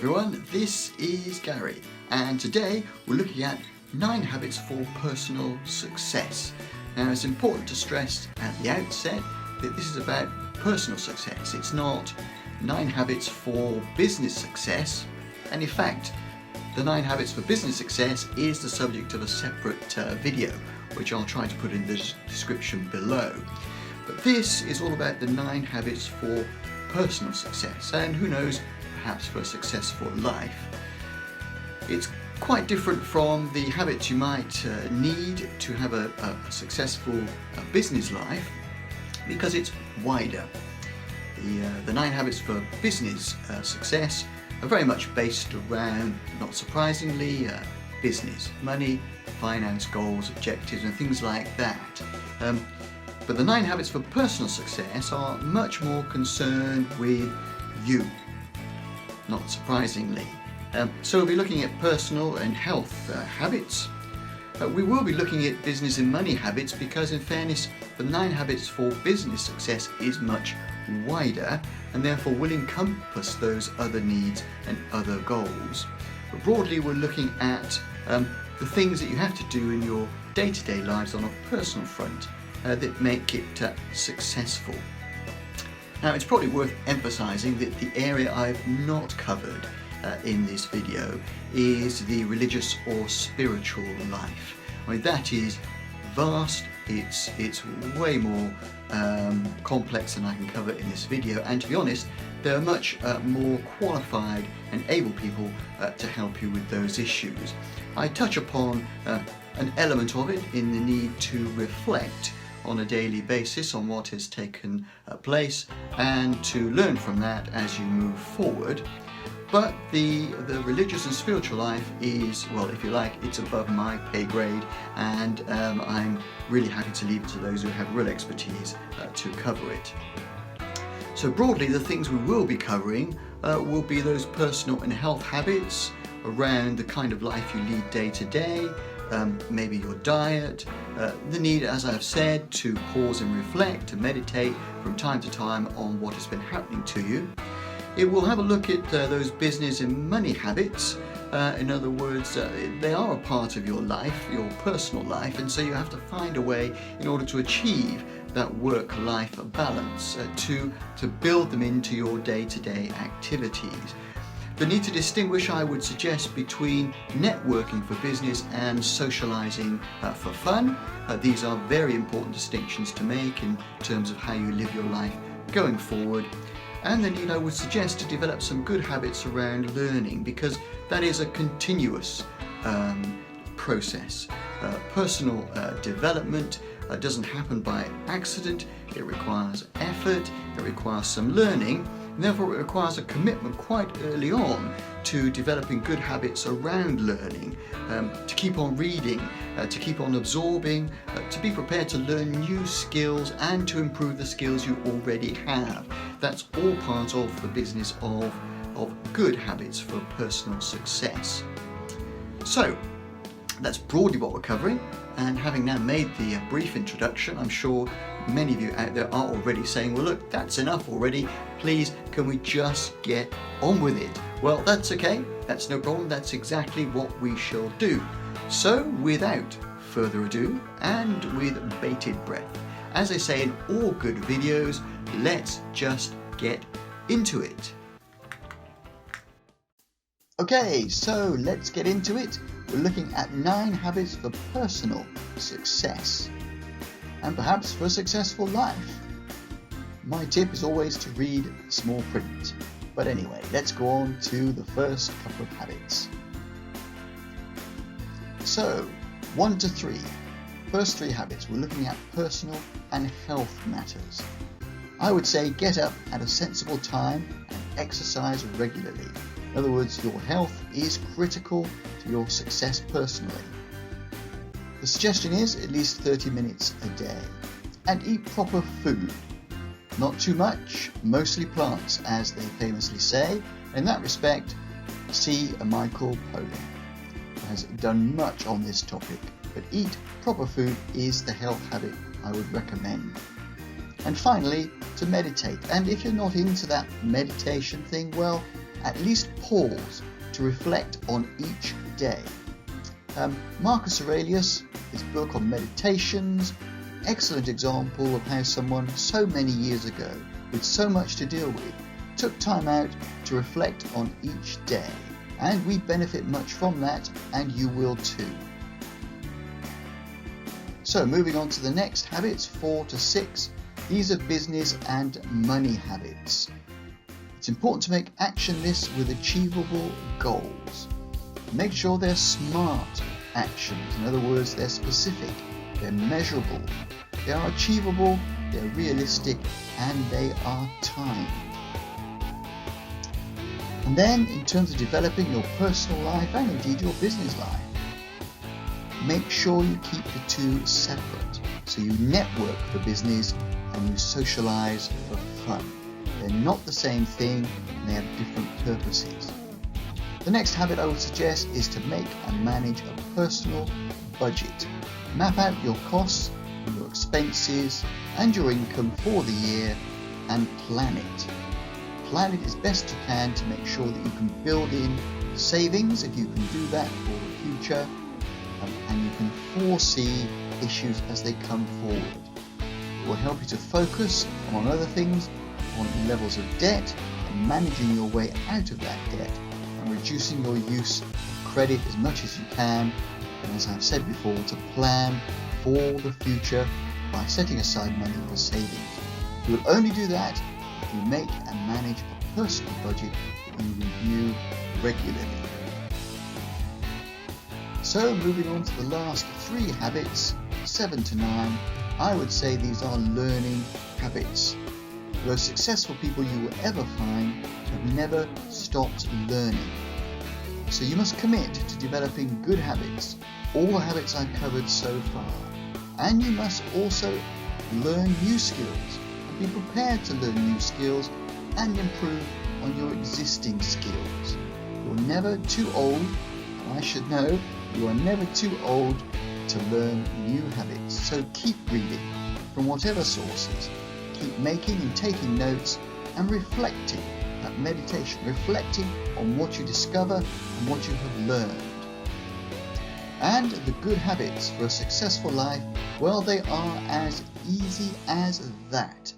everyone, this is Gary, and today we're looking at 9 habits for personal success. Now, it's important to stress at the outset that this is about personal success. It's not 9 habits for business success, and in fact the 9 habits for business success is the subject of a separate video which I'll try to put in the description below. But this is all about the 9 habits for personal success, and who knows, perhaps for a successful life. It's quite different from the habits you might need to have a successful business life, because it's wider. The 9 habits for business success are very much based around, not surprisingly, business, money, finance, goals, objectives and things like that. But the 9 habits for personal success are much more concerned with you, not surprisingly. So we'll be looking at personal and health habits. We will be looking at business and money habits because, in fairness, the 9 habits for business success is much wider and therefore will encompass those other needs and other goals. But broadly, we're looking at the things that you have to do in your day-to-day lives on a personal front that make it successful. Now, it's probably worth emphasising that the area I've not covered in this video is the religious or spiritual life. I mean, that is vast, it's way more complex than I can cover in this video, and to be honest, there are much more qualified and able people to help you with those issues. I touch upon an element of it in the need to reflect on a daily basis on what has taken place and to learn from that as you move forward. But the religious and spiritual life is, well, if you like, it's above my pay grade, and I'm really happy to leave it to those who have real expertise to cover it. So broadly, the things we will be covering will be those personal and health habits around the kind of life you lead day to day, maybe your diet, the need, as I've said, to pause and reflect, to meditate from time to time on what has been happening to you. It will have a look at those business and money habits. In other words, they are a part of your life, your personal life, and so you have to find a way in order to achieve that work-life balance, to build them into your day-to-day activities. The need to distinguish, I would suggest, between networking for business and socialising for fun. These are very important distinctions to make in terms of how you live your life going forward. And the need, I would suggest, to develop some good habits around learning, because that is a continuous process. Personal development doesn't happen by accident. It requires effort, it requires some learning, and therefore it requires a commitment quite early on to developing good habits around learning, to keep on reading, to keep on absorbing, to be prepared to learn new skills and to improve the skills you already have. That's all part of the business of good habits for personal success. So that's broadly what we're covering, and having now made the brief introduction, I'm sure many of you out there are already saying, well, look, that's enough already, please can we just get on with it? Well, that's okay, that's no problem, that's exactly what we shall do. So without further ado, and with bated breath, as I say in all good videos, let's just get into it. Okay, so let's get into it. We're looking at 9 habits for personal success, and perhaps for a successful life. My tip is always to read small print. But anyway, let's go on to the first couple of habits. So, 1 to 3. First 3 habits, we're looking at personal and health matters. I would say get up at a sensible time and exercise regularly. In other words, your health is critical to your success personally. The suggestion is at least 30 minutes a day. And eat proper food. Not too much, mostly plants, as they famously say. In that respect, see Michael Pollan, who has done much on this topic. But eat proper food is the health habit I would recommend. And finally, to meditate. And if you're not into that meditation thing, well, at least pause to reflect on each day. Marcus Aurelius, his book on meditations, excellent example of how someone so many years ago, with so much to deal with, took time out to reflect on each day. And we benefit much from that, and you will too. So moving on to the next habits, 4 to 6. These are business and money habits. It's important to make action lists with achievable goals. Make sure they're smart actions. In other words, they're specific, they're measurable, they are achievable, they're realistic, and they are timed. And then, in terms of developing your personal life and indeed your business life, make sure you keep the two separate. So you network for business and you socialize for fun. They're not the same thing, and they have different purposes. The next habit I would suggest is to make and manage a personal budget. Map out your costs, your expenses, and your income for the year, and plan it. Plan it as best you can to make sure that you can build in savings if you can do that for the future, and you can foresee issues as they come forward. It will help you to focus on other things, on levels of debt, and managing your way out of that debt, and reducing your use of credit as much as you can, and as I've said before, to plan for the future by setting aside money for savings. You will only do that if you make and manage a personal budget that you review regularly. So moving on to the last 3 habits, 7 to 9, I would say these are learning habits. The most successful people you will ever find have never stopped learning. So you must commit to developing good habits, all the habits I've covered so far. And you must also learn new skills and be prepared to learn new skills and improve on your existing skills. You're never too old, and I should know, you are never too old to learn new habits. So keep reading from whatever sources. Keep making and taking notes and reflecting, that meditation, reflecting on what you discover and what you have learned. And the good habits for a successful life, well, they are as easy as that.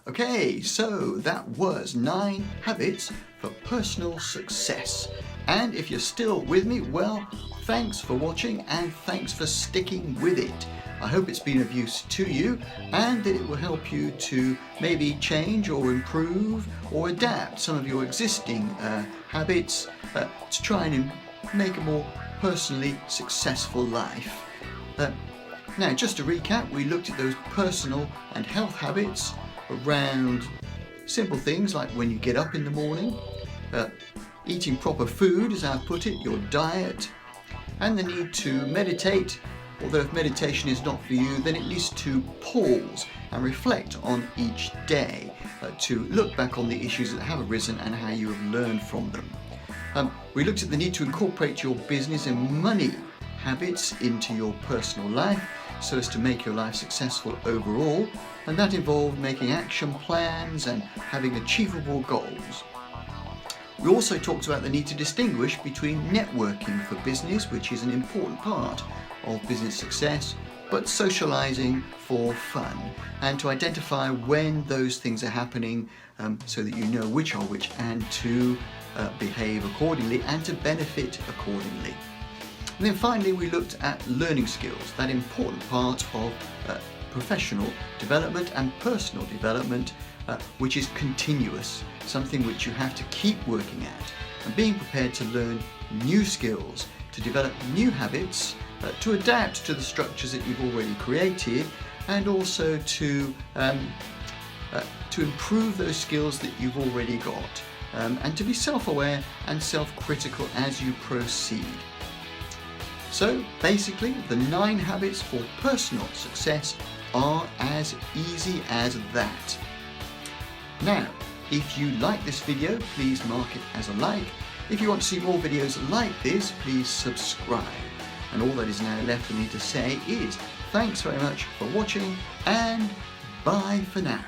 Okay, so that was 9 habits for personal success. And if you're still with me, well, thanks for watching and thanks for sticking with it. I hope it's been of use to you and that it will help you to maybe change or improve or adapt some of your existing habits to try and make a more personally successful life. Now, just to recap, we looked at those personal and health habits around simple things like when you get up in the morning, eating proper food, as I've put it, your diet, and the need to meditate, although if meditation is not for you, then at least to pause and reflect on each day, to look back on the issues that have arisen and how you have learned from them. We looked at the need to incorporate your business and money habits into your personal life so as to make your life successful overall, and that involved making action plans and having achievable goals. We also talked about the need to distinguish between networking for business, which is an important part of business success, but socializing for fun, and to identify when those things are happening so that you know which are which, and to behave accordingly and to benefit accordingly. And then finally we looked at learning skills, that important part of professional development and personal development, which is continuous, something which you have to keep working at, and being prepared to learn new skills, to develop new habits, to adapt to the structures that you've already created, and also to improve those skills that you've already got, and to be self-aware and self-critical as you proceed. So basically, the 9 habits for personal success are as easy as that. Now, if you like this video, please mark it as a like. If you want to see more videos like this, please subscribe. And all that is now left for me to say is thanks very much for watching, and bye for now.